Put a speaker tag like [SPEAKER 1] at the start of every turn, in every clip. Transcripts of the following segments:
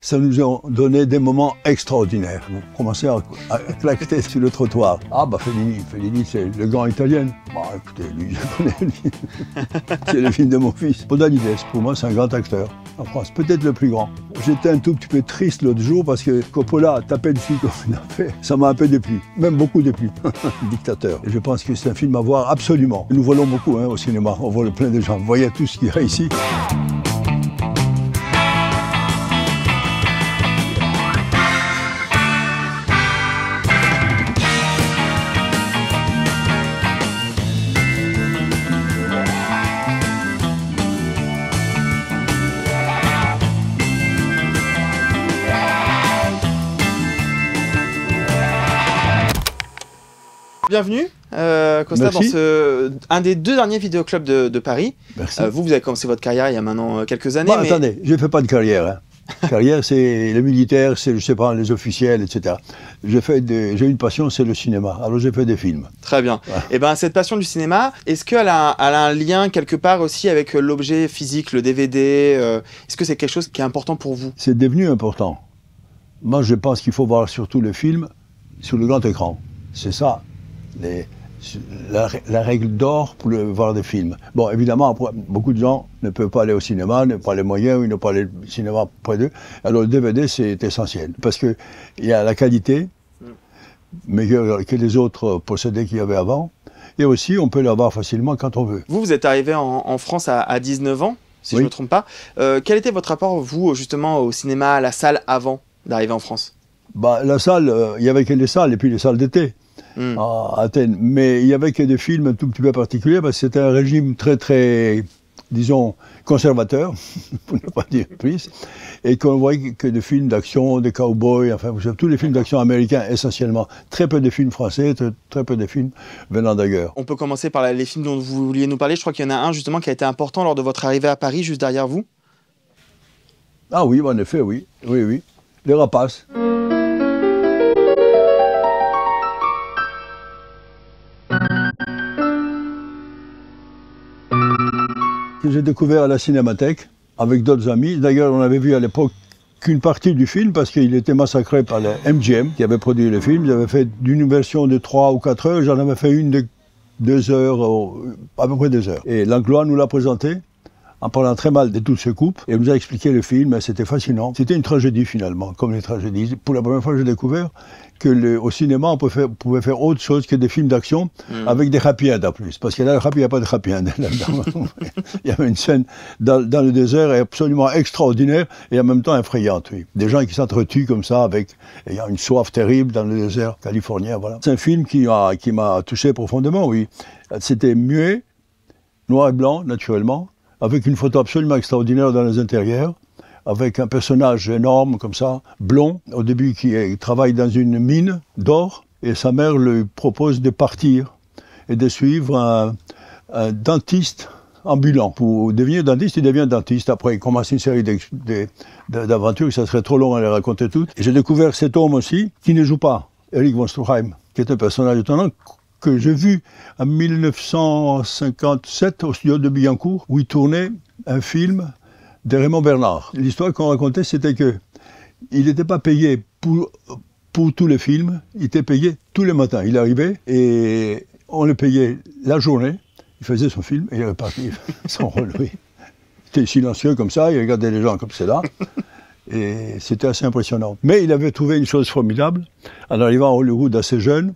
[SPEAKER 1] Ça nous a donné des moments extraordinaires. On commençait à claquer sur le trottoir. Ah bah Fellini c'est le grand italien. Bah écoutez, lui, je connais lui. C'est le film de mon fils. Podalides, pour moi c'est un grand acteur en France, peut-être le plus grand. J'étais un tout petit peu triste l'autre jour parce que Coppola tapait dessus comme il a fait. Ça m'a un peu déplu, même beaucoup déplu. Dictateur. Et je pense que c'est un film à voir absolument. Nous volons beaucoup au cinéma, on vole plein de gens. Vous voyez tout ce qu'il y a ici.
[SPEAKER 2] Bienvenue, Costa, dans un des deux derniers vidéoclubs de Paris.
[SPEAKER 1] Merci.
[SPEAKER 2] Vous avez commencé votre carrière il y a maintenant quelques années.
[SPEAKER 1] Bah, mais... Attendez, je ne fais pas de carrière. Carrière, c'est les militaires, c'est, je sais pas, les officiels, etc. J'ai une passion, c'est le cinéma. Alors j'ai fait des films.
[SPEAKER 2] Très bien. Voilà. Et ben cette passion du cinéma, est-ce qu'elle a un lien quelque part aussi avec l'objet physique, le DVD Est-ce que c'est quelque chose qui est important pour vous?
[SPEAKER 1] C'est devenu important. Moi, je pense qu'il faut voir surtout le film sur le grand écran. C'est ça. La règle d'or pour voir des films. Bon, évidemment, après, beaucoup de gens ne peuvent pas aller au cinéma, n'ont pas les moyens, ou ils n'ont pas le cinéma près d'eux. Alors le DVD, c'est essentiel, parce qu'il y a la qualité, meilleure que les autres procédés qu'il y avait avant, et aussi, on peut l'avoir facilement quand on veut.
[SPEAKER 2] Vous êtes arrivé en France à 19 ans, si je ne me trompe pas. Quel était votre rapport, vous, justement, au cinéma, à la salle, avant d'arriver en France?
[SPEAKER 1] Bah, la salle, il n'y avait que les salles, et puis les salles d'été. À Athènes, mais il n'y avait que des films un tout petit peu particuliers parce que c'était un régime très, disons, conservateur, pour ne pas dire plus, et qu'on voyait que des films d'action, des cow-boys, enfin, tous les films d'action américains essentiellement, très peu de films français, très peu de films venant d'ailleurs.
[SPEAKER 2] On peut commencer par les films dont vous vouliez nous parler. Je crois qu'il y en a un justement qui a été important lors de votre arrivée à Paris, juste derrière vous.
[SPEAKER 1] Ah oui, en effet, oui. Les Rapaces. J'ai découvert à la Cinémathèque avec d'autres amis. D'ailleurs, on avait vu à l'époque qu'une partie du film parce qu'il était massacré par le MGM qui avait produit le film. J'avais fait d'une version de 3 ou 4 heures, j'en avais fait une de 2 heures, à peu près 2 heures. Et Langlois nous l'a présenté en parlant très mal de toutes ces coupes et nous a expliqué le film et c'était fascinant. C'était une tragédie finalement, comme les tragédies. Pour la première fois, j'ai découvert qu'au cinéma, on pouvait faire autre chose que des films d'action avec des happy end en plus. Parce que là, il n'y a pas de happy end là-dedans. Il y avait une scène dans le désert absolument extraordinaire et en même temps effrayante. Oui. Des gens qui s'entretuent comme ça il y a une soif terrible dans le désert californien. Voilà. C'est un film qui m'a touché profondément, oui. C'était muet, noir et blanc, naturellement, avec une photo absolument extraordinaire dans les intérieurs, avec un personnage énorme comme ça, blond, au début qui travaille dans une mine d'or, et sa mère lui propose de partir et de suivre un dentiste ambulant. Pour devenir dentiste, il devient dentiste. Après, il commence une série d'aventures, ça serait trop long à les raconter toutes. J'ai découvert cet homme aussi, qui ne joue pas, Eric von Stroheim, qui est un personnage étonnant, que j'ai vu en 1957 au studio de Billancourt, où il tournait un film de Raymond Bernard. L'histoire qu'on racontait, c'était qu'il n'était pas payé pour tous les films, il était payé tous les matins. Il arrivait et on le payait la journée, il faisait son film et il repartait sans relever. Il était silencieux comme ça, il regardait les gens comme c'est là. Et c'était assez impressionnant. Mais il avait trouvé une chose formidable, en arrivant à Hollywood assez jeune,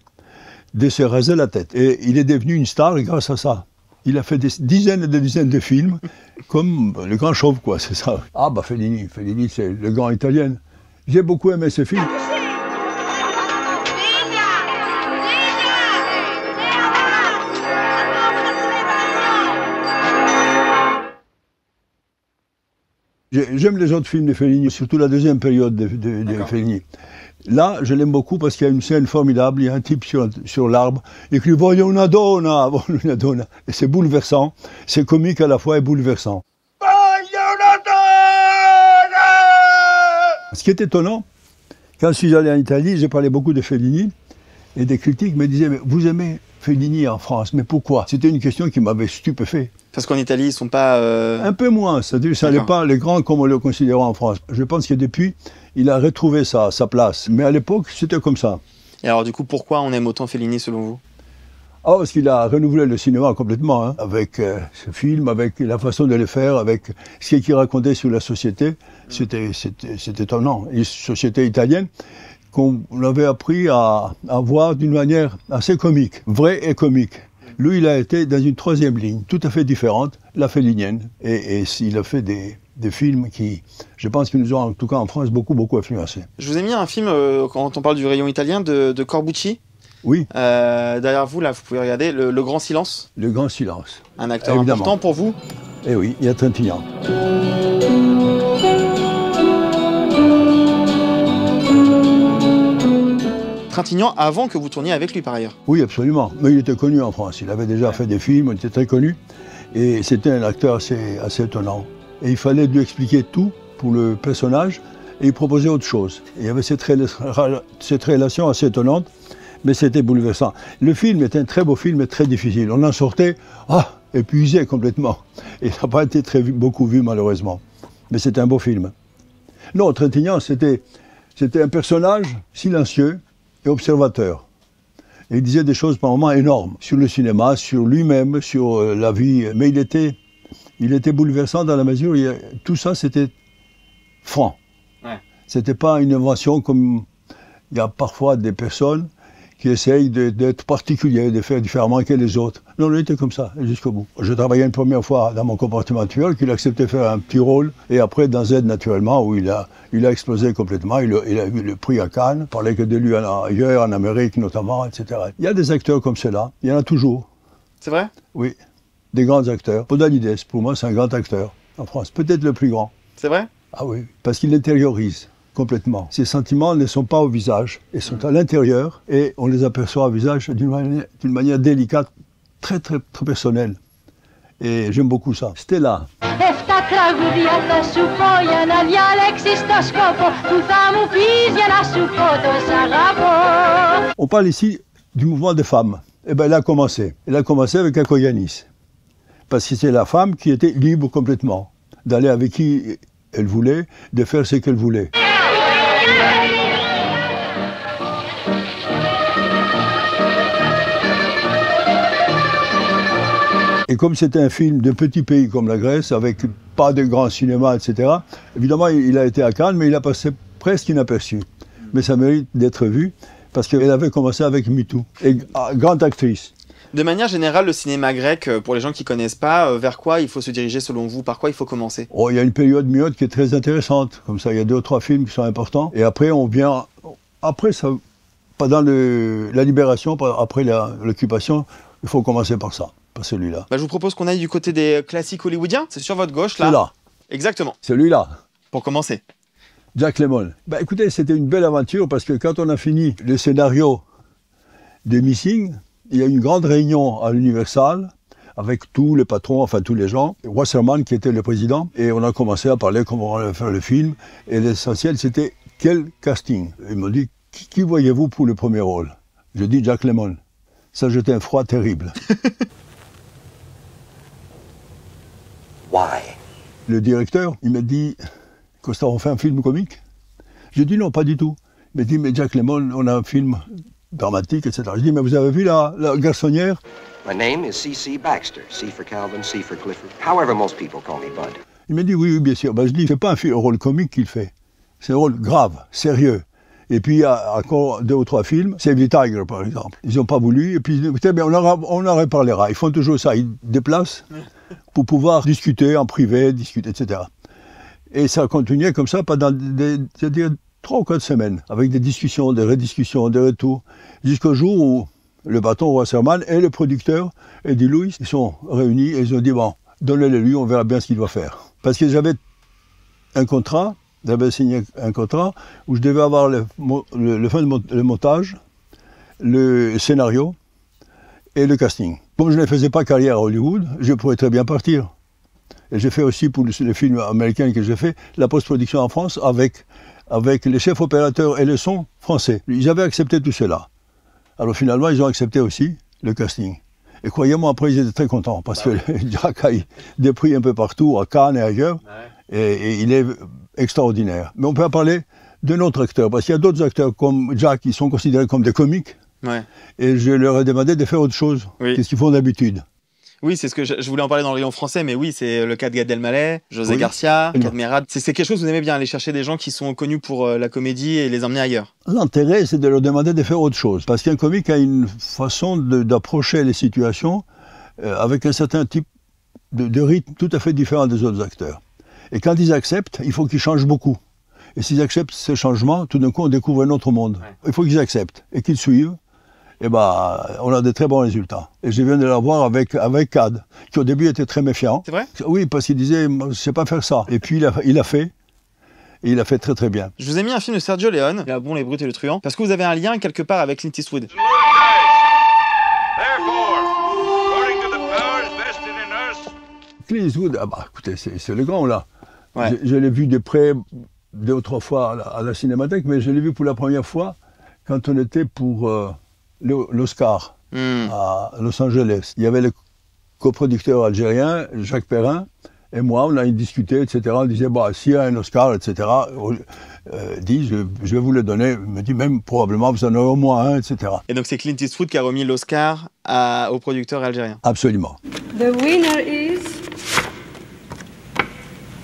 [SPEAKER 1] de se raser la tête. Et il est devenu une star grâce à ça. Il a fait des dizaines et des dizaines de films, comme le grand chauve, quoi, c'est ça. Ah, bah Fellini c'est le grand italien. J'ai beaucoup aimé ce film. J'aime les autres films de Fellini, surtout la deuxième période de Fellini. Là, je l'aime beaucoup parce qu'il y a une scène formidable, il y a un type sur l'arbre, il écrit « Voglio una donna !» Et c'est bouleversant, c'est comique à la fois et bouleversant. Voglio una donna ! Ce qui est étonnant, quand je suis allé en Italie, j'ai parlé beaucoup de Fellini, Et des critiques me disaient, mais vous aimez Fellini en France, mais pourquoi? C'était une question qui m'avait stupéfait.
[SPEAKER 2] Parce qu'en Italie, ils sont pas...
[SPEAKER 1] Un peu moins, c'est-à-dire ça n'allait pas les grands comme on le considérait en France. Je pense que depuis, il a retrouvé sa place. Mais à l'époque, c'était comme ça.
[SPEAKER 2] Et alors du coup, pourquoi on aime autant Fellini selon vous?
[SPEAKER 1] Ah, parce qu'il a renouvelé le cinéma complètement, hein, avec ce film, avec la façon de le faire, avec ce qu'il racontait sur la société. C'était étonnant. Une société italienne qu'on avait appris à voir d'une manière assez comique, vraie et comique. Lui, il a été dans une troisième ligne, tout à fait différente, la fellinienne. Et il a fait des films qui, je pense, qui nous ont, en tout cas en France, beaucoup influencés.
[SPEAKER 2] Je vous ai mis un film, quand on parle du rayon italien, de Corbucci.
[SPEAKER 1] Oui.
[SPEAKER 2] Derrière vous, là, vous pouvez regarder Le Grand Silence.
[SPEAKER 1] Le Grand Silence.
[SPEAKER 2] Un acteur
[SPEAKER 1] évidemment
[SPEAKER 2] important pour vous?
[SPEAKER 1] Eh oui, il y a Trintignant.
[SPEAKER 2] Trintignant avant que vous tourniez avec lui, par ailleurs.
[SPEAKER 1] Oui, absolument. Mais il était connu en France. Il avait déjà fait des films, il était très connu. Et c'était un acteur assez étonnant. Et il fallait lui expliquer tout pour le personnage, et il proposait autre chose. Et il y avait cette relation assez étonnante, mais c'était bouleversant. Le film était un très beau film et très difficile. On en sortait épuisé complètement. Et il n'a pas été beaucoup vu, malheureusement. Mais c'était un beau film. Non, Trintignant, c'était un personnage silencieux et observateur. Et il disait des choses par moments énormes sur le cinéma, sur lui-même, sur la vie. Mais il était bouleversant dans la mesure où tout ça, c'était franc. Ouais. C'était pas une invention comme il y a parfois des personnes qui essayent d'être particuliers, de faire différemment que les autres. Non, il était comme ça, jusqu'au bout. Je travaillais une première fois dans mon comportement actuel, qu'il acceptait de faire un petit rôle, et après dans Z, naturellement, où il a explosé complètement, il a eu le prix à Cannes, il parlait que de lui ailleurs, en Amérique notamment, etc. Il y a des acteurs comme ceux-là, il y en a toujours.
[SPEAKER 2] C'est vrai?
[SPEAKER 1] Oui, des grands acteurs. Podalides, pour moi, c'est un grand acteur en France, peut-être le plus grand.
[SPEAKER 2] C'est vrai?
[SPEAKER 1] Ah oui, parce qu'il l'intériorise complètement. Ces sentiments ne sont pas au visage, ils sont à l'intérieur et on les aperçoit au visage d'une manière délicate, très personnelle. Et j'aime beaucoup ça. Stella. On parle ici du mouvement des femmes. Eh bien, elle a commencé avec Akoyanis. Parce que c'est la femme qui était libre complètement, d'aller avec qui elle voulait, de faire ce qu'elle voulait. Et comme c'était un film d'un petit pays comme la Grèce, avec pas de grand cinéma, etc., évidemment, il a été à Cannes, mais il a passé presque inaperçu. Mais ça mérite d'être vu, parce qu'elle avait commencé avec MeToo. Et grande actrice.
[SPEAKER 2] De manière générale, le cinéma grec, pour les gens qui ne connaissent pas, vers quoi il faut se diriger selon vous? Par quoi il faut commencer?
[SPEAKER 1] Il y a une période myote qui est très intéressante. Comme ça, il y a 2 ou 3 films qui sont importants. Et après, on vient... Après, ça, pendant la libération, après l'occupation, il faut commencer par ça, par celui-là.
[SPEAKER 2] Je vous propose qu'on aille du côté des classiques hollywoodiens. C'est sur votre gauche, là.
[SPEAKER 1] C'est là.
[SPEAKER 2] Exactement.
[SPEAKER 1] Celui-là.
[SPEAKER 2] Pour commencer.
[SPEAKER 1] Jack Lemmon. Écoutez, c'était une belle aventure parce que quand on a fini le scénario de Missing, il y a eu une grande réunion à l'Universal avec tous les patrons, enfin tous les gens. Wasserman qui était le président. Et on a commencé à parler comment on allait faire le film. Et l'essentiel, c'était quel casting. Ils m'ont dit, qui voyez-vous pour le premier rôle? Je dis Jack Lemmon. Ça jetait un froid terrible.
[SPEAKER 3] Why?
[SPEAKER 1] Le directeur, il m'a dit, Costa, on fait un film comique? J'ai dit non, pas du tout. Il m'a dit, mais Jack Lemmon, on a un film dramatique, etc. Je dis, mais vous avez vu la garçonnière?
[SPEAKER 3] My name is C.C. Baxter. C for Calvin, C for Clifford. However, most people call me Bud.
[SPEAKER 1] Il m'a dit, oui, bien sûr. Je dis, c'est pas un rôle comique qu'il fait. C'est un rôle grave, sérieux. Et puis, il y a encore 2 ou 3 films. Save the Tiger, par exemple. Ils n'ont pas voulu. Et puis, écoutez, on en reparlera. Ils font toujours ça. Ils déplacent pour pouvoir discuter en privé, etc. Et ça a continué comme ça pendant, c'est-à-dire 3 ou 4 semaines, avec des discussions, des rediscussions, des retours, jusqu'au jour où le patron Wasserman et le producteur, Eddie Lewis, ils sont réunis et ils ont dit, bon, donnez-le lui, on verra bien ce qu'il va faire. Parce que j'avais signé un contrat où je devais avoir le montage, le scénario et le casting. Comme je ne faisais pas carrière à Hollywood, je pourrais très bien partir. Et j'ai fait aussi pour les films américains que j'ai fait, la post-production en France avec les chefs opérateurs et le son français. Ils avaient accepté tout cela. Alors finalement, ils ont accepté aussi le casting. Et croyez-moi, après, ils étaient très contents, parce que Jack a eu des prix un peu partout, à Cannes et ailleurs, et il est extraordinaire. Mais on peut en parler d'un autre acteur, parce qu'il y a d'autres acteurs comme Jack qui sont considérés comme des comiques, et je leur ai demandé de faire autre chose, qu'est-ce qu'ils font d'habitude.
[SPEAKER 2] Oui, c'est ce que je voulais en parler dans le rayon français, mais oui, c'est le cas de Gad Elmaleh, José Garcia, Cadmerade. C'est quelque chose que vous aimez bien, aller chercher des gens qui sont connus pour la comédie et les emmener ailleurs.
[SPEAKER 1] L'intérêt, c'est de leur demander de faire autre chose, parce qu'un comique a une façon d'approcher les situations avec un certain type de rythme tout à fait différent des autres acteurs. Et quand ils acceptent, il faut qu'ils changent beaucoup. Et s'ils acceptent ces changements, tout d'un coup, on découvre un autre monde. Il faut qu'ils acceptent et qu'ils suivent. Et on a de très bons résultats. Et je viens de l'avoir avec Cad, qui au début était très méfiant.
[SPEAKER 2] C'est vrai?
[SPEAKER 1] Oui, parce qu'il disait, je ne sais pas faire ça. Et puis il a fait. Et il a fait très très bien.
[SPEAKER 2] Je vous ai mis un film de Sergio Leone, La Bon, les Brutes et le Truand, parce que vous avez un lien quelque part avec Clint Eastwood.
[SPEAKER 1] Clint Eastwood, écoutez, c'est le grand là. Je l'ai vu de près 2 ou 3 fois à la Cinémathèque, mais je l'ai vu pour la première fois quand on était pour l'Oscar à Los Angeles. Il y avait le coproducteur algérien, Jacques Perrin, et moi, on a discuté, etc. On disait, s'il y a un Oscar, etc., je vais vous le donner. Il me dit, même probablement, vous en aurez au moins un, etc.
[SPEAKER 2] Et donc c'est Clint Eastwood qui a remis l'Oscar au producteur algérien.
[SPEAKER 1] Absolument.
[SPEAKER 4] The winner is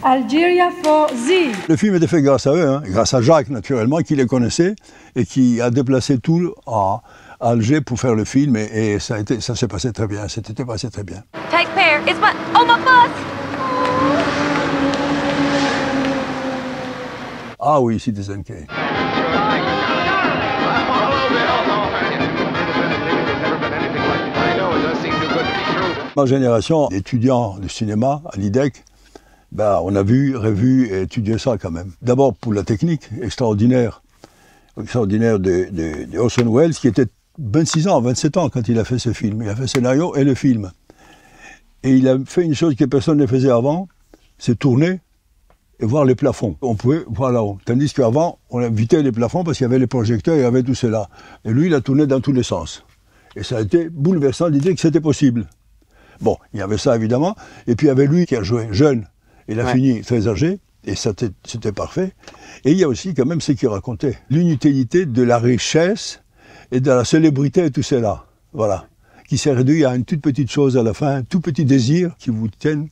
[SPEAKER 4] Algeria for Z.
[SPEAKER 1] Le film était fait grâce à eux, grâce à Jacques, naturellement, qui les connaissait et qui a déplacé tout à Alger pour faire le film. Et ça s'est passé très bien. C'était passé très bien.
[SPEAKER 5] Take care. It's my... Oh, my bus!
[SPEAKER 1] Ah oui, Citizen Kane. Ma génération d'étudiants de cinéma à l'IDEC, on a vu, revu et étudié ça quand même. D'abord pour la technique extraordinaire de Orson Welles, qui était 26 ans, 27 ans quand il a fait ce film. Il a fait le scénario et le film. Et il a fait une chose que personne ne faisait avant, c'est tourner et voir les plafonds. On pouvait voir là-haut. Tandis qu'avant, on évitait les plafonds parce qu'il y avait les projecteurs, il y avait tout cela. Et lui, il a tourné dans tous les sens. Et ça a été bouleversant d'idée que c'était possible. Bon, il y avait ça évidemment. Et puis il y avait lui qui a joué jeune. Il a fini très âgé. Et c'était parfait. Et il y a aussi quand même ce qu'il racontait. L'inutilité de la richesse et de la célébrité et tout cela. Voilà. Qui s'est réduit à une toute petite chose à la fin, un tout petit désir qui vous tienne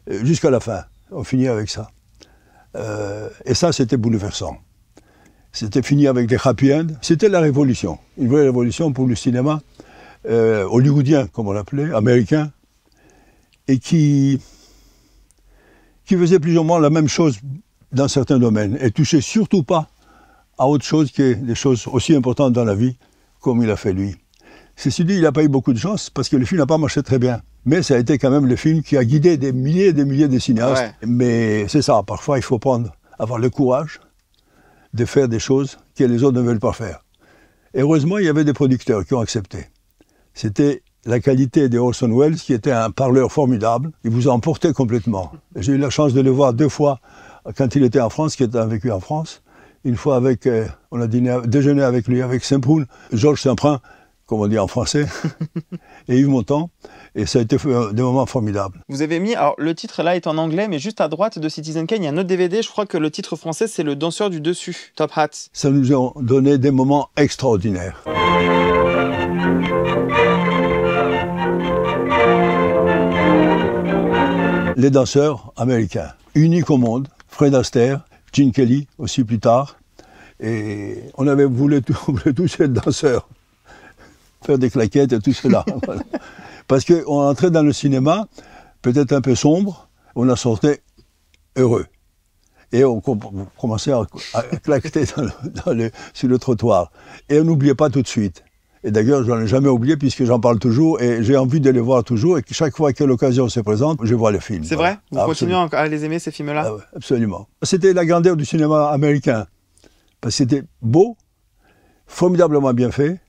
[SPEAKER 1] jusqu'à la fin. On finit avec ça. Et ça, c'était bouleversant. C'était fini avec des happy end. C'était la révolution. Une vraie révolution pour le cinéma hollywoodien, comme on l'appelait, américain, et qui faisait plus ou moins la même chose dans certains domaines, et touchait surtout pas à autre chose que des choses aussi importantes dans la vie, comme il a fait lui. Ceci dit, il n'a pas eu beaucoup de chance, parce que le film n'a pas marché très bien. Mais ça a été quand même le film qui a guidé des milliers et des milliers de cinéastes. Ouais. Mais c'est ça, parfois il faut avoir le courage de faire des choses que les autres ne veulent pas faire. Et heureusement, il y avait des producteurs qui ont accepté. C'était la qualité de Orson Welles, qui était un parleur formidable. Il vous a emporté complètement. J'ai eu la chance de le voir 2 fois quand il était en France, qui était vécu en France. Une fois on a déjeuné avec lui, avec Saint-Proul, Georges Saint-Prin, comme on dit en français, et Yves Montand. Et ça a été des moments formidables.
[SPEAKER 2] Vous avez mis, alors le titre là est en anglais, mais juste à droite de Citizen Kane, il y a un autre DVD, je crois que le titre français c'est Le danseur du dessus, Top Hat.
[SPEAKER 1] Ça nous a donné des moments extraordinaires. Les danseurs américains, uniques au monde, Fred Astaire, Gene Kelly aussi plus tard, et on voulait tous être danseurs, faire des claquettes et tout cela. Voilà. Parce qu'on entrait dans le cinéma, peut-être un peu sombre, on en sortait heureux. Et on commençait à claqueter sur le trottoir. Et on n'oubliait pas tout de suite. Et d'ailleurs, je n'en ai jamais oublié puisque j'en parle toujours et j'ai envie de les voir toujours. Et chaque fois que l'occasion se présente, je vois les films.
[SPEAKER 2] C'est vrai? Vous continuez à les aimer, ces films-là?
[SPEAKER 1] Ah ouais, absolument. C'était la grandeur du cinéma américain. Parce que c'était beau, formidablement bien fait.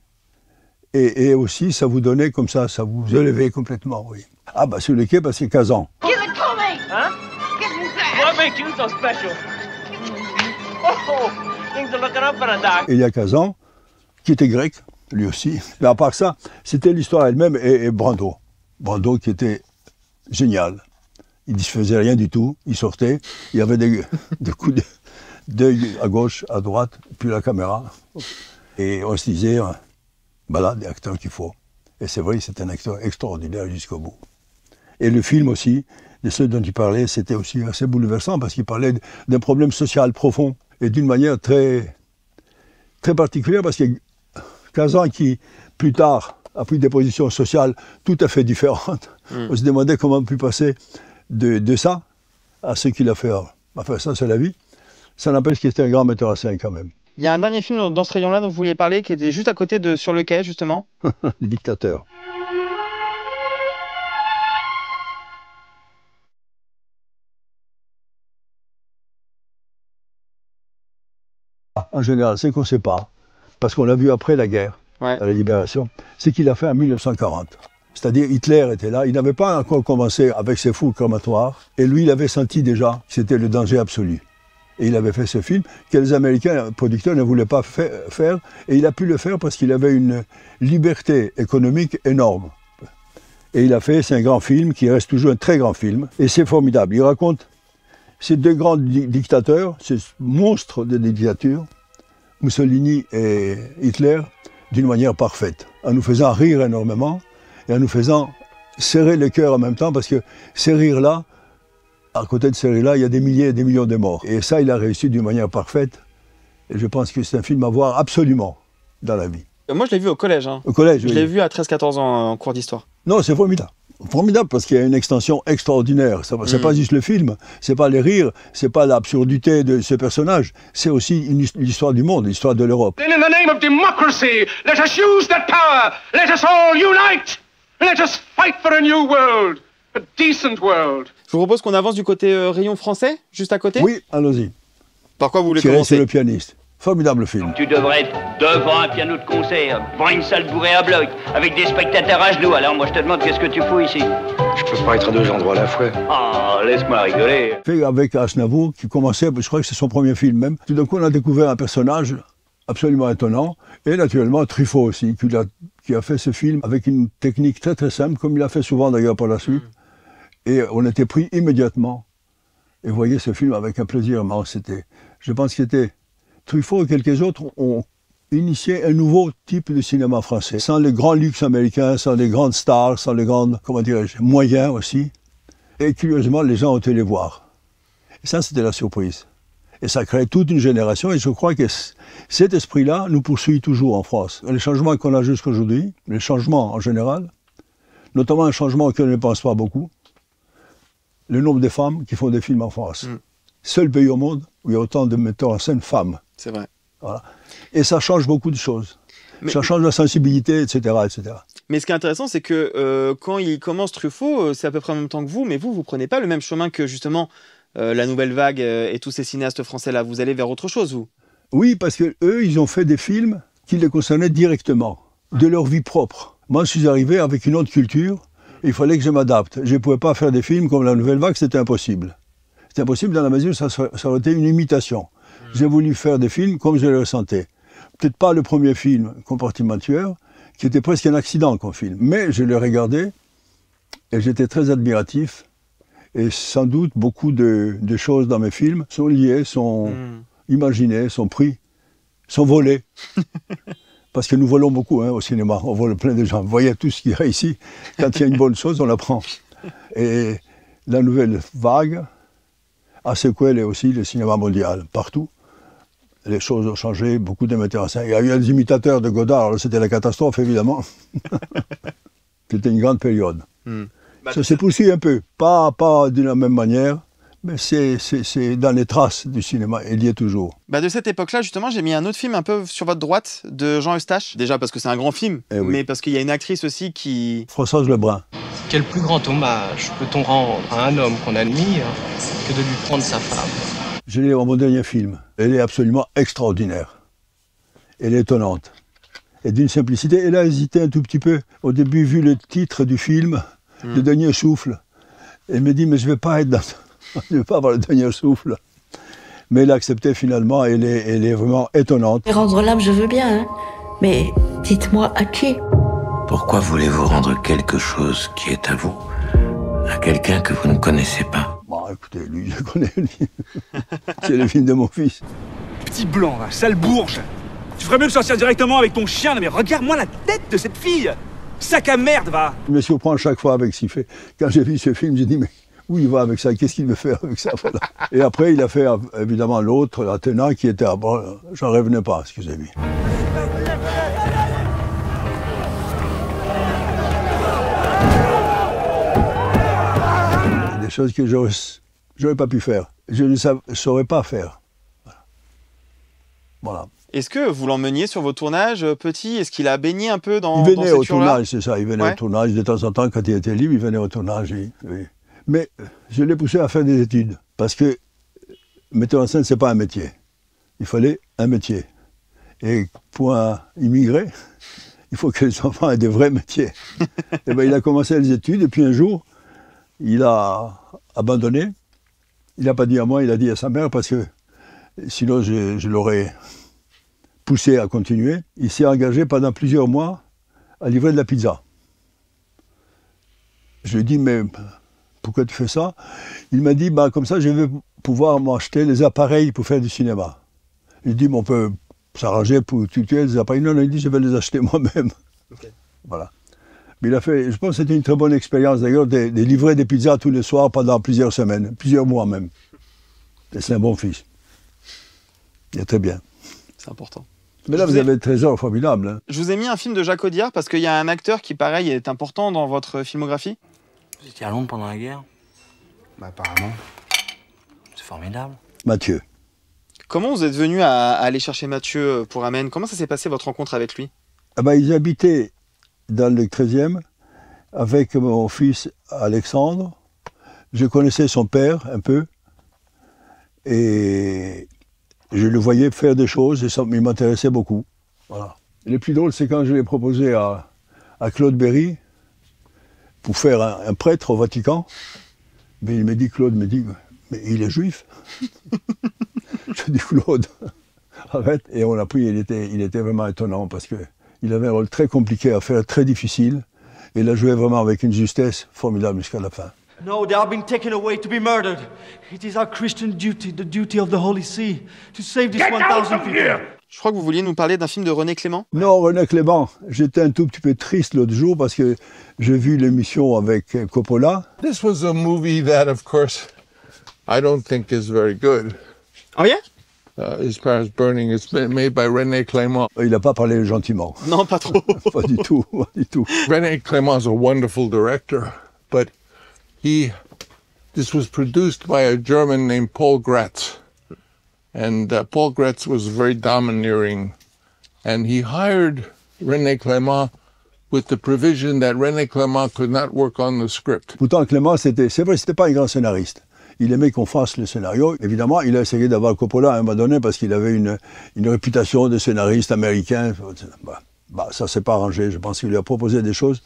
[SPEAKER 1] Et aussi, ça vous donnait comme ça vous élevait complètement, oui. Ah bah sur le quai, parce que Kazan.
[SPEAKER 6] Give it to me! Huh? Give me that! What makes you so special? Oh, things are looking up for a doc.
[SPEAKER 1] Et il y a Kazan, qui était grec, lui aussi. Mais à part ça, c'était l'histoire elle-même et Brando. Brando qui était génial. Il ne faisait rien du tout, il sortait, il y avait des coups d'œil à gauche, à droite, puis la caméra. Et on se disait, voilà, des acteurs qu'il faut. Et c'est vrai, c'est un acteur extraordinaire jusqu'au bout. Et le film aussi, de ceux dont il parlait, c'était aussi assez bouleversant parce qu'il parlait d'un problème social profond et d'une manière très, très particulière parce qu'il y a Kazan qui, plus tard, a pris des positions sociales tout à fait différentes. On se demandait comment on a pu passer de ça à ce qu'il a fait. Enfin, ça, c'est la vie. Ça n'empêche qu'il était un grand metteur en scène quand même.
[SPEAKER 2] Il y a un dernier film dans ce rayon-là dont vous vouliez parler qui était juste à côté de Sur le quai, justement.
[SPEAKER 1] Le dictateur. En général, c'est qu'on ne sait pas, parce qu'on l'a vu après la guerre, à la libération, c'est qu'il a fait en 1940. C'est-à-dire Hitler était là, il n'avait pas encore commencé avec ses foules crématoires, et lui, il avait senti déjà que c'était le danger absolu. Et il avait fait ce film que les Américains producteurs ne voulaient pas faire, et il a pu le faire parce qu'il avait une liberté économique énorme. Et il a fait, c'est un grand film qui reste toujours un très grand film, et c'est formidable. Il raconte ces deux grands dictateurs, ces monstres de dictature, Mussolini et Hitler, d'une manière parfaite, en nous faisant rire énormément, et en nous faisant serrer le cœur en même temps, parce que ces rires-là, à côté de ces rires-là, il y a des milliers et des millions de morts. Et ça, il a réussi d'une manière parfaite. Et je pense que c'est un film à voir absolument dans la vie.
[SPEAKER 2] Moi, je l'ai vu au collège. Au
[SPEAKER 1] collège, oui.
[SPEAKER 2] Je l'ai vu à 13-14 ans en cours d'histoire.
[SPEAKER 1] Non, c'est formidable. Formidable parce qu'il y a une extension extraordinaire. C'est pas juste le film, c'est pas les rires, c'est pas l'absurdité de ce personnage, c'est aussi l'histoire du monde, l'histoire de l'Europe.
[SPEAKER 7] Then in the name of democracy, let us use that power. Let us all unite. Let us fight for a new world, a decent world.
[SPEAKER 2] Je vous propose qu'on avance du côté rayon français, juste à côté.
[SPEAKER 1] Oui, allons-y.
[SPEAKER 2] Par quoi vous voulez
[SPEAKER 1] commencer?
[SPEAKER 2] commencer?
[SPEAKER 1] C'est le pianiste. Formidable film.
[SPEAKER 8] Tu devrais être devant un piano de concert, devant une salle bourrée à bloc, avec des spectateurs à genoux. Alors moi je te demande qu'est-ce que tu fous ici?
[SPEAKER 3] Je peux pas être à deux endroits à la fois.
[SPEAKER 8] Ah, laisse-moi rigoler.
[SPEAKER 1] Fait avec Aznavour, qui commençait, je crois que c'est son premier film même. Tout d'un coup, on a découvert un personnage absolument étonnant. Et naturellement, Truffaut aussi, qui a fait ce film avec une technique très très simple, comme il a fait souvent d'ailleurs par la suite. Et on était pris immédiatement. Et vous voyez ce film avec un plaisir immense. Je pense que c'était Truffaut et quelques autres ont initié un nouveau type de cinéma français, sans les grands luxes américains, sans les grandes stars, sans les grands, comment dirais-je, moyens aussi. Et curieusement, les gens ont été les voir. Et ça, c'était la surprise. Et ça crée toute une génération, et je crois que cet esprit-là nous poursuit toujours en France. Les changements qu'on a jusqu'aujourd'hui, les changements en général, notamment un changement auquel on ne pense pas beaucoup, le nombre de femmes qui font des films en France. Seul pays au monde où il y a autant de metteurs en scène femmes.
[SPEAKER 2] C'est vrai.
[SPEAKER 1] Voilà. Et ça change beaucoup de choses. Ça change la sensibilité, etc., etc.
[SPEAKER 2] Mais ce qui est intéressant, c'est que quand il commence Truffaut, c'est à peu près en même temps que vous, mais vous prenez pas le même chemin que justement la Nouvelle Vague et tous ces cinéastes français-là. Vous allez vers autre chose, vous? Oui, parce qu'eux, ils ont fait des films qui les concernaient directement, de leur vie propre. Moi, je suis arrivé avec une autre culture, il fallait que je m'adapte. Je ne pouvais pas faire des films comme la Nouvelle Vague, c'était impossible. C'était impossible dans la mesure où ça aurait été une imitation. J'ai voulu faire des films comme je le ressentais. Peut-être pas le premier film, Compartiment tueur, qui était presque un accident comme film. Mais je l'ai regardé et j'étais très admiratif. Et sans doute, beaucoup de choses dans mes films sont liées, sont imaginées, sont prises, sont volées. Parce que nous volons beaucoup au cinéma. On vole plein de gens. Vous voyez tout ce qu'il y a ici. Quand il y a une bonne chose, on la prend. Et la Nouvelle Vague a secoué aussi le cinéma mondial, partout. Les choses ont changé, beaucoup de metteurs en scène. Il y a eu des imitateurs de Godard, alors c'était la catastrophe, évidemment. C'était une grande période. Ça s'est poursuivi un peu, pas de la même manière, mais c'est dans les traces du cinéma, il y est toujours. De cette époque-là, justement, j'ai mis un autre film un peu sur votre droite, de Jean Eustache. Déjà parce que c'est un grand film, mais parce qu'il y a une actrice aussi qui...
[SPEAKER 1] Françoise Lebrun.
[SPEAKER 9] Quel plus grand hommage peut-on rendre à un homme qu'on admire que de lui prendre sa femme?
[SPEAKER 1] Je l'ai dans mon dernier film. Elle est absolument extraordinaire. Elle est étonnante. Et d'une simplicité. Elle a hésité un tout petit peu. Au début, vu le titre du film, Le Dernier Souffle, elle me dit, mais je ne vais pas être dans... je ne vais pas avoir le dernier souffle. Mais elle a accepté finalement. Elle est vraiment étonnante.
[SPEAKER 10] Et rendre l'âme, je veux bien, hein. Mais Dites-moi à qui?
[SPEAKER 11] Pourquoi voulez-vous rendre quelque chose qui est à vous à quelqu'un que vous ne connaissez pas?
[SPEAKER 1] Bon, écoutez, lui, je connais, lui. C'est le film de mon fils.
[SPEAKER 12] Petit blanc, là, sale bourge. Tu ferais mieux de sortir directement avec ton chien, mais regarde-moi la tête de cette fille. Sac à merde, va.
[SPEAKER 1] Je me surprends à chaque fois avec ce qu'il fait. Quand j'ai vu ce film, j'ai dit, mais où il va avec ça? Qu'est-ce qu'il veut faire avec ça? Voilà. Et après, il a fait évidemment l'autre, Athéna, qui était à bord. J'en revenais pas, excusez-moi. Des choses que j'aurais pas pu faire. Je ne saurais pas faire. Voilà.
[SPEAKER 2] Est-ce que vous l'emmeniez sur vos tournages, petit? Est-ce qu'il a baigné un peu dans
[SPEAKER 1] Il venait
[SPEAKER 2] cette
[SPEAKER 1] au tournage, c'est ça. Il venait
[SPEAKER 2] ouais.
[SPEAKER 1] au tournage de temps en temps, quand il était libre, il venait au tournage, oui. Oui. Mais je l'ai poussé à faire des études. Parce que metteur en scène, c'est pas un métier. Il fallait un métier. Et pour un immigré, il faut que les enfants aient des vrais métiers. Et ben, il a commencé les études, et puis un jour, il a abandonné. Il n'a pas dit à moi, il a dit à sa mère, parce que sinon je l'aurais poussé à continuer. Il s'est engagé pendant plusieurs mois à livrer de la pizza. Je lui ai dit, mais pourquoi tu fais ça? Il m'a dit, bah, comme ça, je vais pouvoir m'acheter les appareils pour faire du cinéma. Il dit, mais on peut s'arranger pour tuer les appareils. Non, il dit, je vais les acheter moi-même. Okay. Voilà. Mais il a fait, je pense que c'était une très bonne expérience d'ailleurs, de livrer des pizzas tous les soirs pendant plusieurs semaines, plusieurs mois même. Et c'est un bon fils. Il est très bien.
[SPEAKER 2] C'est important.
[SPEAKER 1] Mais là, vous avez des trésors formidables. Hein.
[SPEAKER 2] Je vous ai mis un film de Jacques Audiard parce qu'il y a un acteur qui, pareil, est important dans votre filmographie.
[SPEAKER 11] Vous étiez à Londres pendant la guerre?
[SPEAKER 13] Bah, apparemment.
[SPEAKER 11] C'est formidable.
[SPEAKER 1] Mathieu.
[SPEAKER 2] Comment vous êtes venu à aller chercher Mathieu pour Amen? Comment ça s'est passé votre rencontre avec lui?
[SPEAKER 1] Ah bah, ils habitaient dans le 13e avec mon fils Alexandre. Je connaissais son père un peu. Et je le voyais faire des choses et ça m'intéressait beaucoup. Voilà. Et le plus drôle, c'est quand je l'ai proposé à Claude Berry pour faire un prêtre au Vatican. Mais il m'a dit, Claude me dit, mais il est juif. Je dis, Claude, arrête. Et on l'a pris, il était vraiment étonnant parce qu'il avait un rôle très compliqué à faire, très difficile. Et il a joué vraiment avec une justesse formidable jusqu'à la fin.
[SPEAKER 14] No, they are being taken away to be murdered. It is our Christian duty, the duty of the Holy See, to save these 1,000 people.
[SPEAKER 2] Je crois que vous vouliez nous parler d'un film de René Clément.
[SPEAKER 1] Non, René Clément. J'étais un tout petit peu triste l'autre jour parce que j'ai vu l'émission avec Coppola.
[SPEAKER 15] This was a movie that, of course, I don't think is very good.
[SPEAKER 2] Oh yeah?
[SPEAKER 15] As far as Burning, it's been made by René Clément.
[SPEAKER 1] Il n'a pas parlé gentiment.
[SPEAKER 2] Non, pas trop.
[SPEAKER 1] Pas du tout, pas du tout.
[SPEAKER 15] René Clément is a wonderful director, but this was produced by a German named Paul Gratz. And Paul Gratz was very domineering. And he hired René Clément with the provision that René Clément could not work on the script.
[SPEAKER 1] Pourtant, Clément, c'est vrai, c'était pas un grand scénariste. Il aimait qu'on fasse le scénario. Évidemment, il a essayé d'avoir Coppola à un moment donné parce qu'il avait une réputation de scénariste américain. Bah, ça s'est pas arrangé. Je pense qu'il lui a proposé des choses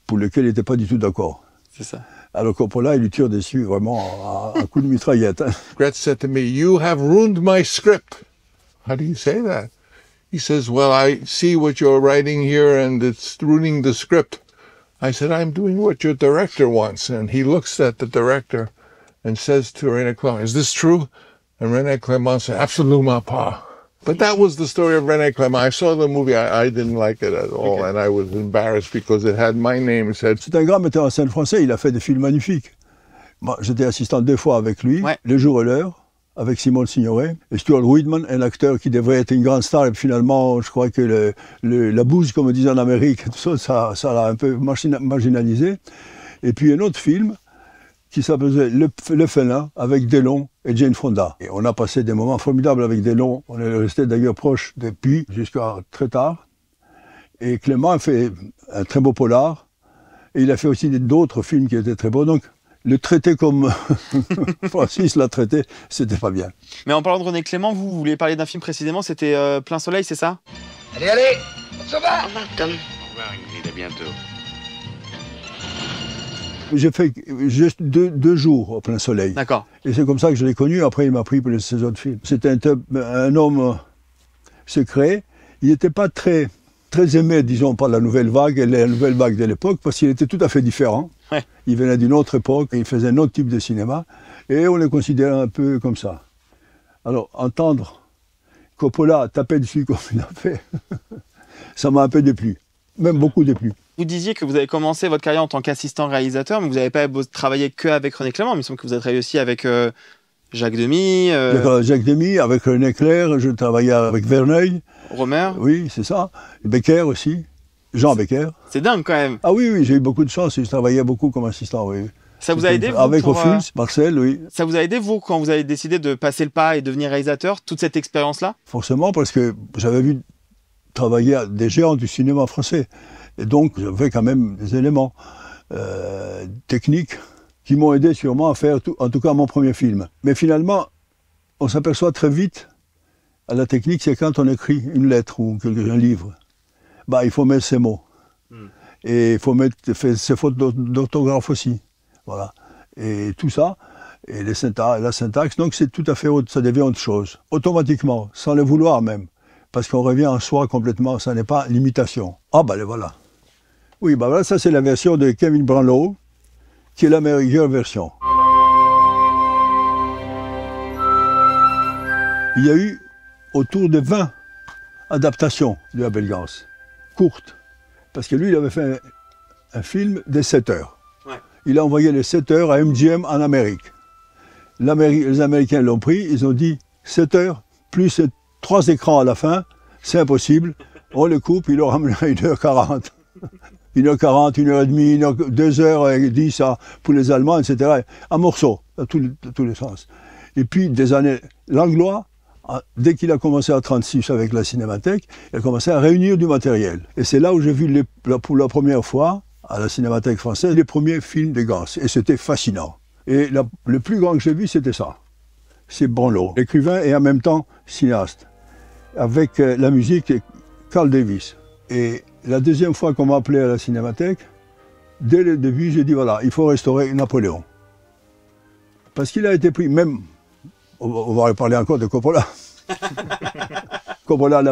[SPEAKER 1] pour lesquelles il n'était pas du tout d'accord.
[SPEAKER 2] C'est ça.
[SPEAKER 1] Alors Coppola, il lui tire dessus vraiment à coup de mitraillette. Hein.
[SPEAKER 15] Gratz said to me, "You have ruined my script." How do you say that? He says, "Well, I see what you're writing here and it's ruining the script." I said, "I'm doing what your director wants." And he looks at the director and says to René Clément, "Is this true?" And René Clément said, "Absolument pas." But that was the story of René Clément. I saw the movie, I didn't like it at all, and I was embarrassed because it had my name. C'est
[SPEAKER 1] un grand metteur en scène français, il a fait des films magnifiques. Moi, j'étais assistant 2 fois avec lui,
[SPEAKER 2] ouais.
[SPEAKER 1] Le jour et l'heure, avec Simone Signoret, et Stuart Whitman, un acteur qui devrait être une grande star, et finalement, je crois que la bouse, comme on dit en Amérique, tout ça l'a un peu marginalisé. Et puis un autre film, qui s'appelait Le Félin, avec Delon et Jane Fonda. Et on a passé des moments formidables avec Delon. On est resté d'ailleurs proches depuis jusqu'à très tard. Et Clément a fait un très beau polar. Et il a fait aussi d'autres films qui étaient très beaux. Donc, le traiter comme Francis l'a traité, c'était pas bien.
[SPEAKER 2] Mais en parlant de René Clément, vous vouliez parler d'un film précisément, c'était Plein Soleil, c'est ça?
[SPEAKER 16] Allez, allez, on se va.
[SPEAKER 10] Au revoir, Tom.
[SPEAKER 11] Au revoir, Ingrid, à bientôt.
[SPEAKER 1] J'ai fait juste 2 jours au Plein Soleil.
[SPEAKER 2] D'accord.
[SPEAKER 1] Et c'est comme ça que je l'ai connu. Après, il m'a pris pour ses autres films. C'était un homme secret. Il n'était pas très très aimé, disons, par la nouvelle vague et la nouvelle vague de l'époque, parce qu'il était tout à fait différent.
[SPEAKER 2] Ouais.
[SPEAKER 1] Il venait d'une autre époque, il faisait un autre type de cinéma, et on le considérait un peu comme ça. Alors, entendre Coppola taper dessus comme il a fait, ça m'a un peu déplu, même beaucoup déplu.
[SPEAKER 2] Vous disiez que vous avez commencé votre carrière en tant qu'assistant réalisateur, mais vous n'avez pas travaillé qu'avec René Clément, mais il me semble que vous avez travaillé aussi avec Jacques Demy.
[SPEAKER 1] Jacques Demy, avec René Clair, je travaillais avec Verneuil.
[SPEAKER 2] Romer.
[SPEAKER 1] Oui, c'est ça. Becker aussi, Jean Becker.
[SPEAKER 2] C'est dingue quand même.
[SPEAKER 1] Ah oui, j'ai eu beaucoup de chance, je travaillais beaucoup comme assistant, oui.
[SPEAKER 2] Ça vous a aidé, vous,
[SPEAKER 1] avec Ophuls, Marcel, oui.
[SPEAKER 2] Ça vous a aidé, vous, quand vous avez décidé de passer le pas et devenir réalisateur, toute cette expérience-là?
[SPEAKER 1] Forcément, parce que j'avais vu travailler des géants du cinéma français. Et donc, j'avais quand même des éléments techniques qui m'ont aidé sûrement à faire, en tout cas, mon premier film. Mais finalement, on s'aperçoit très vite, à la technique, c'est quand on écrit une lettre ou un livre. Bah, il faut mettre ses mots. Et il faut mettre ses fautes d'orthographe aussi. Voilà. Et tout ça, et la syntaxe, donc c'est tout à fait autre, ça devient autre chose. Automatiquement, sans le vouloir même. Parce qu'on revient en soi complètement, ça n'est pas l'imitation. Ah ben voilà. Oui, ben voilà, ça c'est la version de Kevin Brownlow, qui est la meilleure version. Il y a eu autour de 20 adaptations de Abel Gans, courtes. Parce que lui, il avait fait un film de 7 heures. Il a envoyé les 7 heures à MGM en Amérique. Les Américains l'ont pris, ils ont dit 7 heures, plus 3 écrans à la fin, c'est impossible. On le coupe, il aura amené à 1h40. 1h40, 1h30, 2h10 pour les Allemands, etc. En morceaux, dans tous les sens. Et puis, des années, Langlois, dès qu'il a commencé à 36 avec la Cinémathèque, il a commencé à réunir du matériel. Et c'est là où j'ai vu pour la première fois, à la Cinémathèque française, les premiers films de Gans. Et c'était fascinant. Et le plus grand que j'ai vu, c'était ça. C'est Brownlow, écrivain et en même temps cinéaste. Avec la musique de Carl Davis. Et la deuxième fois qu'on m'a appelé à la Cinémathèque, dès le début, j'ai dit voilà, il faut restaurer Napoléon. Parce qu'il a été pris, même, on va parler encore de Coppola. Coppola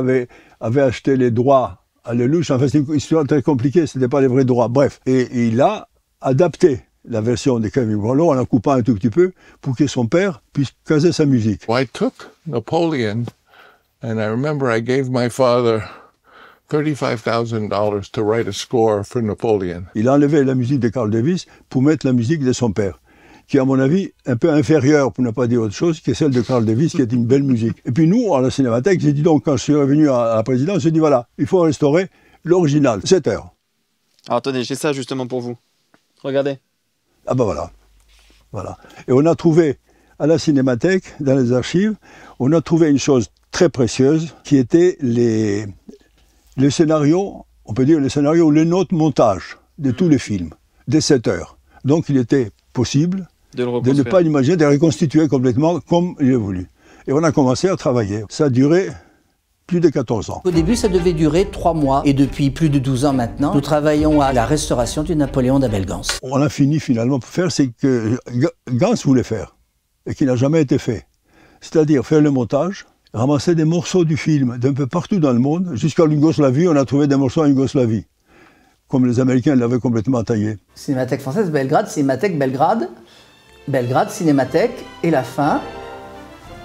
[SPEAKER 1] avait acheté les droits à Lelouch, enfin c'est une histoire très compliquée, ce n'était pas les vrais droits, bref. Et il a adapté la version de Kevin Brownlow en la coupant un tout petit peu pour que son père puisse caser sa musique.
[SPEAKER 15] I took Napoleon and I remember I gave my father $35,000 to write a score for Napoleon.
[SPEAKER 1] Il a enlevé la musique de Carl Davis pour mettre la musique de son père, qui est à mon avis un peu inférieure, pour ne pas dire autre chose, que celle de Carl Davis, qui est une belle musique. Et puis nous, à la Cinémathèque, j'ai dit donc, quand je suis revenu à la présidence, j'ai dit voilà, il faut restaurer l'original, 7 heures.
[SPEAKER 2] Alors attendez, j'ai ça justement pour vous. Regardez.
[SPEAKER 1] Ah ben voilà. Voilà. Et on a trouvé, à la Cinémathèque, dans les archives, on a trouvé une chose très précieuse, qui était les scénarios, on peut dire les scénarios, les notes montage de tous les films, des 7 heures. Donc il était possible de ne pas l'imaginer, de reconstituer complètement comme il est voulu. Et on a commencé à travailler. Ça a duré plus de 14 ans.
[SPEAKER 10] Au début, ça devait durer 3 mois. Et depuis plus de 12 ans maintenant, nous travaillons à la restauration du Napoléon d'Abel Gans. On
[SPEAKER 1] a fini finalement pour faire ce que Gans voulait faire et qui n'a jamais été fait. C'est-à-dire faire le montage, ramasser des morceaux du film d'un peu partout dans le monde. Jusqu'à Yougoslavie, on a trouvé des morceaux en Yougoslavie. Comme les Américains l'avaient complètement taillé.
[SPEAKER 10] Cinémathèque française, Belgrade, Cinémathèque Belgrade, Belgrade, Cinémathèque, et la fin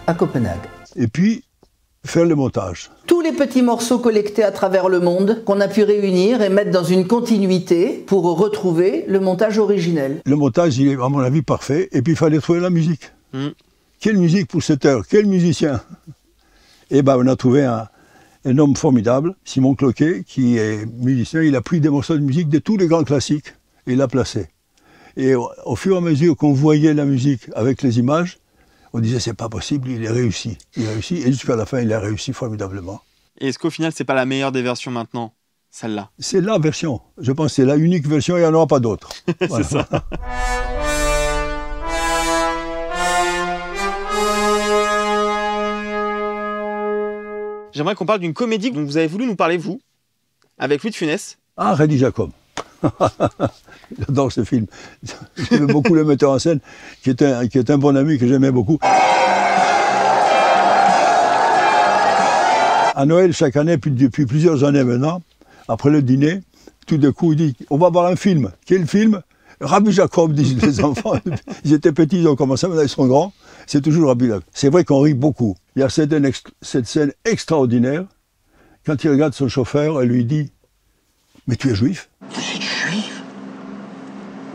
[SPEAKER 10] à Copenhague.
[SPEAKER 1] Et puis, faire le montage.
[SPEAKER 10] Tous les petits morceaux collectés à travers le monde, qu'on a pu réunir et mettre dans une continuité pour retrouver le montage originel.
[SPEAKER 1] Le montage, il est à mon avis parfait, et puis il fallait trouver la musique. Quelle musique pour cette heure? Quel musicien? Et ben on a trouvé un homme formidable, Simon Cloquet, qui est musicien. Il a pris des morceaux de musique de tous les grands classiques et l'a placé. Et au fur et à mesure qu'on voyait la musique avec les images, on disait c'est pas possible, il a réussi. Il a réussi et jusqu'à la fin, il a réussi formidablement.
[SPEAKER 2] Et est-ce qu'au final, c'est pas la meilleure des versions maintenant, celle-là? C'est
[SPEAKER 1] la version. Je pense que c'est la unique version, il n'y en aura pas d'autre.
[SPEAKER 2] Voilà. C'est ça. J'aimerais qu'on parle d'une comédie dont vous avez voulu nous parler, vous, avec Louis de Funès.
[SPEAKER 1] Ah, Rédi Jacob. J'adore ce film. J'aimais beaucoup le metteur en scène, qui est un bon ami que j'aimais beaucoup. À Noël, chaque année, depuis plusieurs années maintenant, Après le dîner, tout d'un coup, il dit, on va voir un film. Quel film? Rabbi Jacob, disent les enfants. Ils étaient petits, ils ont commencé, maintenant ils sont grands. C'est toujours Rabbi Jacob. C'est vrai qu'on rit beaucoup. Il y a cette scène extraordinaire, quand il regarde son chauffeur, elle lui dit, mais tu es juif?
[SPEAKER 13] Vous êtes juif?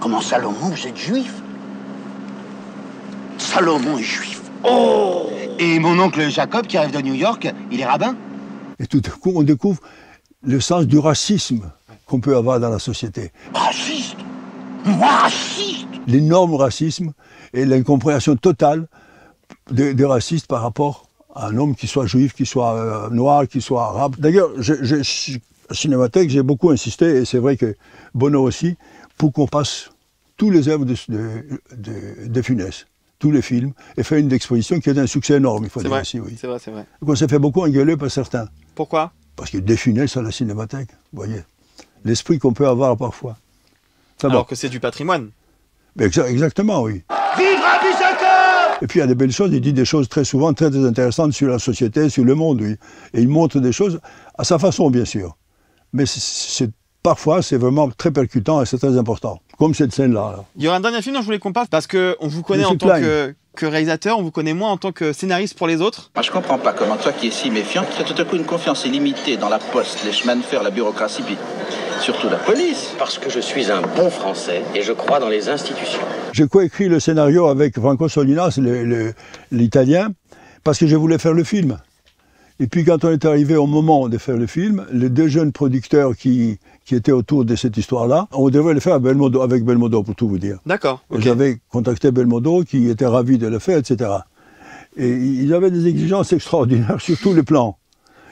[SPEAKER 13] Comment Salomon, vous êtes juif? Salomon est juif. Oh! Et mon oncle Jacob, qui arrive de New York, il est rabbin?
[SPEAKER 1] Et tout d'un coup, on découvre le sens du racisme qu'on peut avoir dans la société.
[SPEAKER 13] Raciste? Moi, raciste?
[SPEAKER 1] L'énorme racisme et l'incompréhension totale des racistes par rapport à un homme qui soit juif, qui soit noir, qui soit arabe. D'ailleurs, à Cinémathèque, j'ai beaucoup insisté, et c'est vrai que Bono aussi, pour qu'on passe tous les œuvres de Funès, tous les films, et faire une exposition qui est un succès énorme, il faut dire aussi. Oui.
[SPEAKER 2] C'est vrai, c'est vrai.
[SPEAKER 1] Donc on s'est fait beaucoup engueuler par certains.
[SPEAKER 2] Pourquoi?
[SPEAKER 1] Parce que de Funès à la Cinémathèque, vous voyez, l'esprit qu'on peut avoir parfois.
[SPEAKER 2] Alors que c'est du patrimoine.
[SPEAKER 1] Exactement, oui.
[SPEAKER 13] Vive Rabbi Jacob!
[SPEAKER 1] Et puis il y a des belles choses, il dit des choses très souvent très intéressantes sur la société, sur le monde, oui. Et il montre des choses à sa façon, bien sûr. Mais parfois, c'est vraiment très percutant et c'est très important. Comme cette scène-là.
[SPEAKER 2] Il y aura un dernier film dont je voulais qu'on parle, parce qu'on vous connaît en tant que réalisateur, on vous connaît moins en tant que scénariste pour les autres.
[SPEAKER 17] Moi, je comprends pas comment toi qui es si méfiant, tu as tout à coup une confiance illimitée dans la poste, les chemins de fer, la bureaucratie, puis surtout la police.
[SPEAKER 18] Parce que je suis un bon Français et je crois dans les institutions.
[SPEAKER 1] J'ai coécrit le scénario avec Franco Solinas, l'Italien, parce que je voulais faire le film. Et puis quand on est arrivé au moment de faire le film, les deux jeunes producteurs qui étaient autour de cette histoire-là, on devait le faire avec Belmondo, pour tout vous dire.
[SPEAKER 2] D'accord. Okay.
[SPEAKER 1] J'avais contacté Belmondo, qui était ravi de le faire, etc. Et ils avaient des exigences extraordinaires sur tous les plans.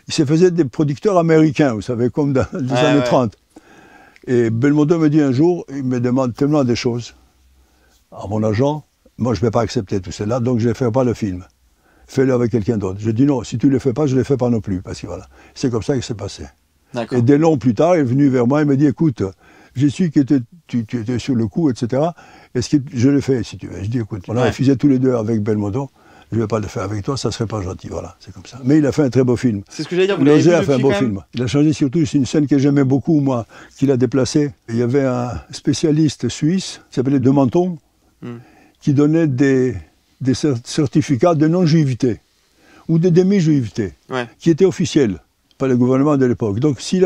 [SPEAKER 1] Ils se faisaient des producteurs américains, vous savez, comme dans les années 30. Et Belmondo me dit un jour, il me demande tellement des choses à mon agent, moi je ne vais pas accepter tout cela, donc je ne ferai pas le film. Fais-le avec quelqu'un d'autre. Je dis non, si tu ne le fais pas, je ne le fais pas non plus. Parce que voilà, c'est comme ça que c'est passé. Et des longs plus tard, il est venu vers moi, il m'a dit, écoute, j'ai su que tu étais sur le coup, etc. Est-ce que je le fais, si tu veux? Je dis, écoute, on a refusé tous les deux avec Belmondo, je ne vais pas le faire avec toi, ça ne serait pas gentil, voilà, c'est comme ça. Mais il a fait un très beau film.
[SPEAKER 2] C'est ce que j'allais dire, vous l'avez vu
[SPEAKER 1] fait un beau film. Il a changé surtout, c'est une scène que j'aimais beaucoup, moi, qu'il a déplacée. Il y avait un spécialiste suisse, qui s'appelait De Menton, qui donnait des certificats de non-juivité ou de demi-juivité, qui étaient officiels par le gouvernement de l'époque. Donc, si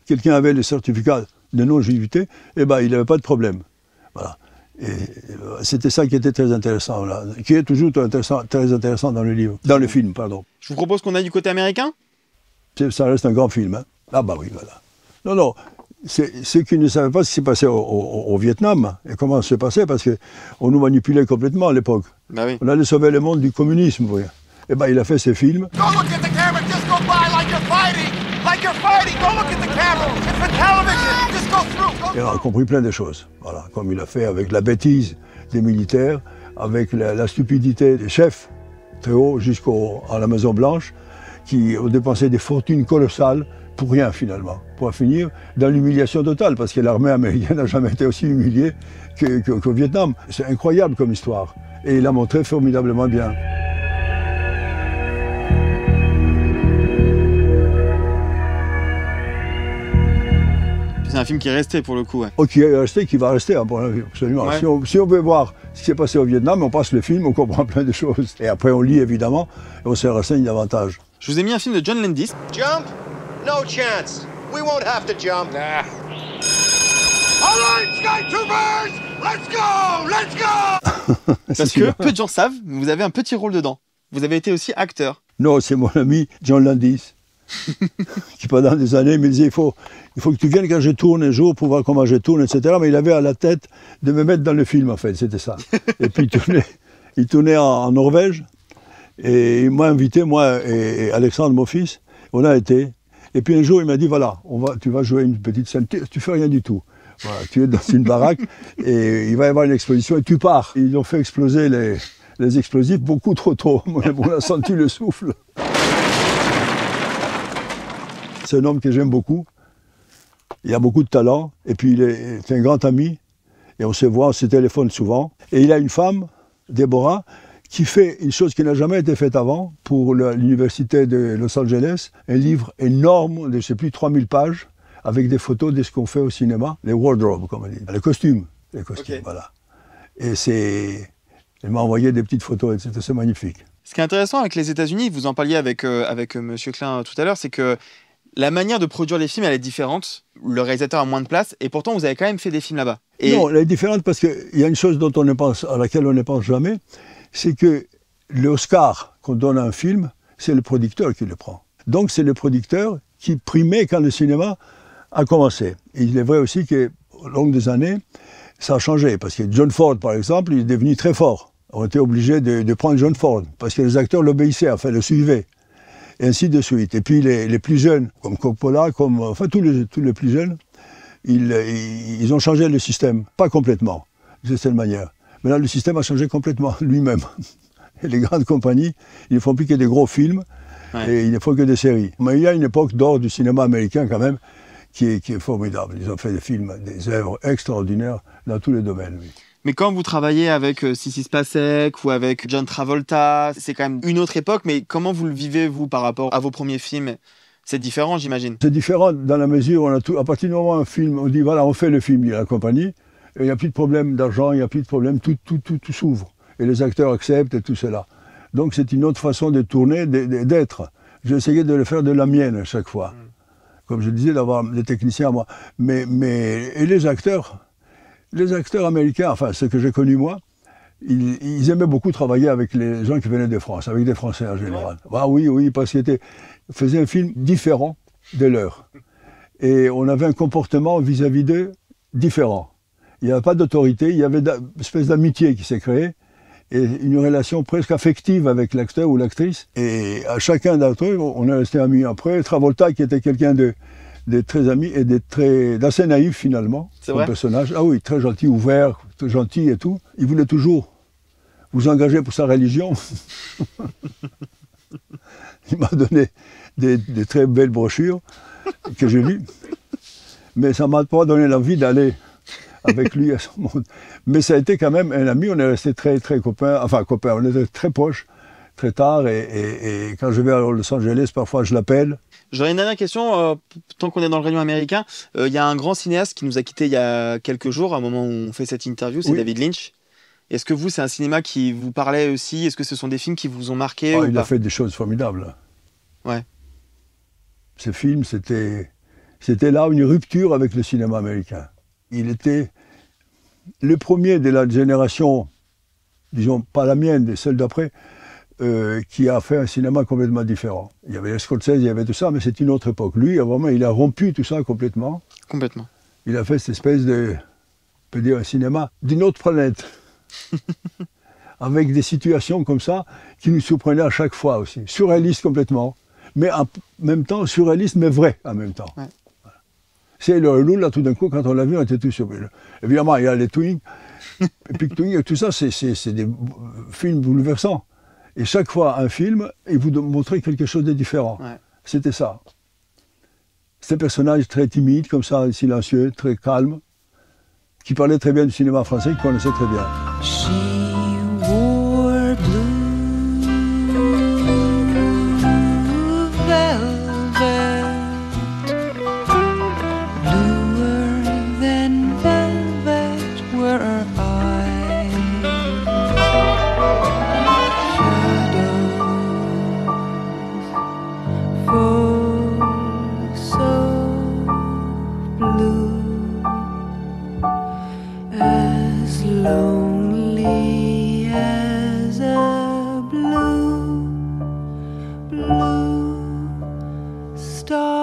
[SPEAKER 1] quelqu'un avait le certificat de non-juivité, eh ben, il n'avait pas de problème. Voilà. Et c'était ça qui était très intéressant, là, qui est toujours très intéressant dans le livre, dans le film, pardon.
[SPEAKER 2] Je vous propose qu'on aille du côté américain.
[SPEAKER 1] Ça reste un grand film. Hein. Ah bah oui, voilà. Non, ceux qui ne savaient pas ce qui s'est passé au Vietnam et comment ça s'est passé, parce qu'on nous manipulait complètement à l'époque.
[SPEAKER 2] Bah oui.
[SPEAKER 1] On allait sauver le monde du communisme. Oui. Et ben il a fait ces films.
[SPEAKER 13] Don't look at the camera, just go by like you're fighting. Like you're fighting, don't look at the camera. It's for television, just go through.
[SPEAKER 1] Et on a compris plein de choses. Voilà, comme il a fait avec la bêtise des militaires, avec la stupidité des chefs, très haut jusqu'à la Maison Blanche, qui ont dépensé des fortunes colossales pour rien finalement, pour finir dans l'humiliation totale, parce que l'armée américaine n'a jamais été aussi humiliée qu'au Vietnam. C'est incroyable comme histoire, et il l'a montré formidablement bien.
[SPEAKER 2] C'est un film qui est resté pour le coup.
[SPEAKER 1] Oh, qui est resté, qui va rester, absolument. Ouais. Si on veut voir ce qui s'est passé au Vietnam, on passe le film, on comprend plein de choses. Et après on lit évidemment, et on se renseigne davantage.
[SPEAKER 2] Je vous ai mis un film de John Landis.
[SPEAKER 16] Jump? No chance. We won't have to jump. Nah. All right, Sky Troopers! Let's go! Let's go!
[SPEAKER 2] Parce que peu de gens savent, vous avez un petit rôle dedans. Vous avez été aussi acteur.
[SPEAKER 1] Non, c'est mon ami John Landis, qui pendant des années me disait il faut que tu viennes quand je tourne un jour pour voir comment je tourne, etc. Mais il avait à la tête de me mettre dans le film, en fait, c'était ça. Et puis il tournait en Norvège, et il m'a invité, moi et Alexandre, mon fils, on a été. Et puis un jour, il m'a dit, voilà, tu vas jouer une petite scène, tu fais rien du tout. Voilà, tu es dans une baraque, et il va y avoir une exposition, et tu pars. Ils ont fait exploser les explosifs beaucoup trop tôt. On a senti le souffle. C'est un homme que j'aime beaucoup. Il a beaucoup de talent, et puis il est un grand ami, et on se voit, on se téléphone souvent. Et il a une femme, Déborah, qui fait une chose qui n'a jamais été faite avant pour l'université de Los Angeles, un livre énorme de, je ne sais plus, 3000 pages, avec des photos de ce qu'on fait au cinéma, les wardrobes, comme on dit, les costumes,
[SPEAKER 2] Okay.
[SPEAKER 1] voilà. Et il m'a envoyé des petites photos, et c'est magnifique.
[SPEAKER 2] Ce qui est intéressant avec les États-Unis, vous en parliez avec Monsieur Klein tout à l'heure, c'est que la manière de produire les films, elle est différente. Le réalisateur a moins de place, et pourtant vous avez quand même fait des films là-bas.
[SPEAKER 1] Non, elle est différente parce qu'il y a une chose à laquelle on ne pense jamais, c'est que l'Oscar qu'on donne à un film, c'est le producteur qui le prend. Donc c'est le producteur qui primait quand le cinéma a commencé. Et il est vrai aussi qu'au long des années, ça a changé, parce que John Ford, par exemple, il est devenu très fort. On était obligé de prendre John Ford, parce que les acteurs l'obéissaient, enfin le suivaient, et ainsi de suite. Et puis les plus jeunes, comme Coppola, enfin tous les plus jeunes, ils ont changé le système, pas complètement, de cette manière. Mais là, le système a changé complètement lui-même. Et les grandes compagnies, ils ne font plus que des gros films, et ils ne font que des séries. Mais il y a une époque d'or du cinéma américain quand même, qui est formidable. Ils ont fait des films, des œuvres extraordinaires dans tous les domaines. Oui.
[SPEAKER 2] Mais quand vous travaillez avec Sissy Spacek ou avec John Travolta, c'est quand même une autre époque, mais comment vous le vivez, vous, par rapport à vos premiers films? C'est différent, j'imagine. C'est
[SPEAKER 1] différent dans la mesure où à partir du moment où un film, on dit voilà, on fait le film, il y a la compagnie, et il n'y a plus de problème d'argent, il n'y a plus de problème, tout s'ouvre. Et les acteurs acceptent et tout cela. Donc c'est une autre façon de tourner, d'être. J'ai essayé de le faire de la mienne à chaque fois. Comme je disais, d'avoir des techniciens à moi. Et les acteurs américains, enfin ceux que j'ai connus moi, ils aimaient beaucoup travailler avec les gens qui venaient de France, avec des Français en général. Ah oui, parce qu'ils faisaient un film différent de leur. Et on avait un comportement vis-à-vis d'eux différent. Il n'y avait pas d'autorité, il y avait une espèce d'amitié qui s'est créée, et une relation presque affective avec l'acteur ou l'actrice. Et à chacun d'entre eux, on est resté amis après. Travolta, qui était quelqu'un de très ami et d'assez naïf finalement, comme personnage. Ah oui, très gentil, ouvert, très gentil et tout. Il voulait toujours vous engager pour sa religion. Il m'a donné des très belles brochures que j'ai lues. Mais ça ne m'a pas donné l'envie d'aller avec lui à son monde. Mais ça a été quand même un ami, on est resté très copains, on était très proches, très tard, et quand je vais à Los Angeles, parfois je l'appelle.
[SPEAKER 2] J'aurais une dernière question, tant qu'on est dans le rayon américain, il y a un grand cinéaste qui nous a quittés il y a quelques jours, à un moment où on fait cette interview, c'est David Lynch. Est-ce que vous, c'est un cinéma qui vous parlait aussi? Est-ce que ce sont des films qui vous ont marqué?
[SPEAKER 1] Il a fait des choses formidables.
[SPEAKER 2] Ouais.
[SPEAKER 1] Ces films, c'était là une rupture avec le cinéma américain. Il était le premier de la génération, disons pas la mienne, celle d'après, qui a fait un cinéma complètement différent. Il y avait les Scorsese, il y avait tout ça, mais c'est une autre époque. Lui, vraiment, il a rompu tout ça complètement.
[SPEAKER 2] Complètement.
[SPEAKER 1] Il a fait cette espèce de, on peut dire, un cinéma d'une autre planète. Avec des situations comme ça qui nous surprenaient à chaque fois aussi. Surréaliste complètement, mais en même temps surréaliste, mais vrai en même temps. Ouais. Voilà. C'est le loup, là, tout d'un coup, quand on l'a vu, on était tous surpris. Évidemment, il y a les Twins, et puis Twins, tout ça, c'est des films bouleversants. Et chaque fois, un film, il vous montrait quelque chose de différent. Ouais. C'était ça. C'était un personnage très timide, comme ça, silencieux, très calme, qui parlait très bien du cinéma français, qui connaissait très bien.
[SPEAKER 19] She wore blue velvet, bluer than velvet were her eyes, shadows for so blue. As lonely as a blue star.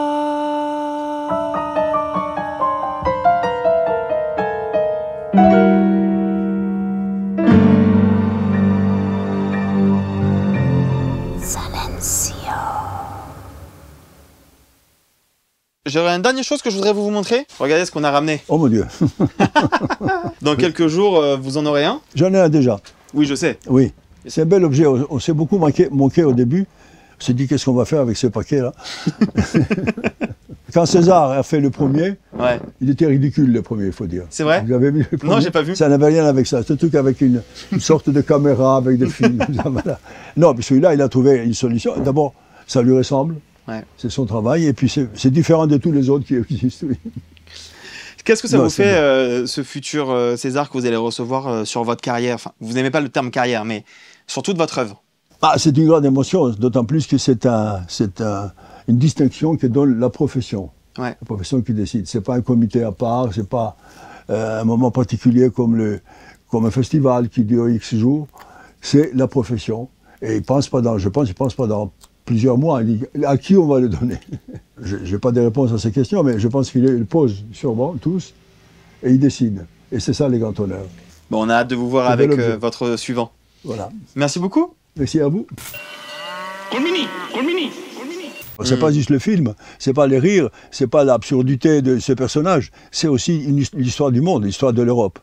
[SPEAKER 2] J'aurais une dernière chose que je voudrais vous montrer. Regardez ce qu'on a ramené.
[SPEAKER 1] Oh mon Dieu.
[SPEAKER 2] Dans quelques jours, vous en aurez un?
[SPEAKER 1] J'en ai un déjà.
[SPEAKER 2] Oui, je sais.
[SPEAKER 1] Oui. C'est un bel objet. On s'est beaucoup manqué au début. On s'est dit, qu'est-ce qu'on va faire avec ce paquet-là? Quand César a fait le premier, il était ridicule le premier, il faut dire.
[SPEAKER 2] C'est vrai?
[SPEAKER 1] Vous avez vu le premier?
[SPEAKER 2] Non, j'ai pas vu.
[SPEAKER 1] Ça n'avait rien avec ça. C'est un truc avec une sorte de caméra, avec des films. Voilà. Non, mais celui-là, il a trouvé une solution. D'abord, ça lui ressemble.
[SPEAKER 2] Ouais.
[SPEAKER 1] C'est son travail, et puis c'est différent de tous les autres qui existent. Oui.
[SPEAKER 2] Qu'est-ce que ça vous fait, ce futur César que vous allez recevoir sur votre carrière? Enfin, vous n'aimez pas le terme carrière, mais sur toute votre œuvre.
[SPEAKER 1] C'est une grande émotion, d'autant plus que c'est une distinction que donne la profession.
[SPEAKER 2] Ouais.
[SPEAKER 1] La profession qui décide. C'est pas un comité à part, c'est pas un moment particulier comme un festival qui dure X jours. C'est la profession. Et il pense pas dans plusieurs mois. Il dit, à qui on va le donner? Je n'ai pas de réponse à ces questions, mais je pense qu'il les pose sûrement tous, et il décide. Et c'est ça les grands honneurs.
[SPEAKER 2] Bon, on a hâte de vous voir avec votre suivant.
[SPEAKER 1] Voilà.
[SPEAKER 2] Merci beaucoup.
[SPEAKER 1] Merci à vous.
[SPEAKER 7] Colmini.
[SPEAKER 1] C'est pas juste le film, c'est pas les rires, c'est pas l'absurdité de ce personnage, c'est aussi l'histoire du monde, l'histoire de l'Europe.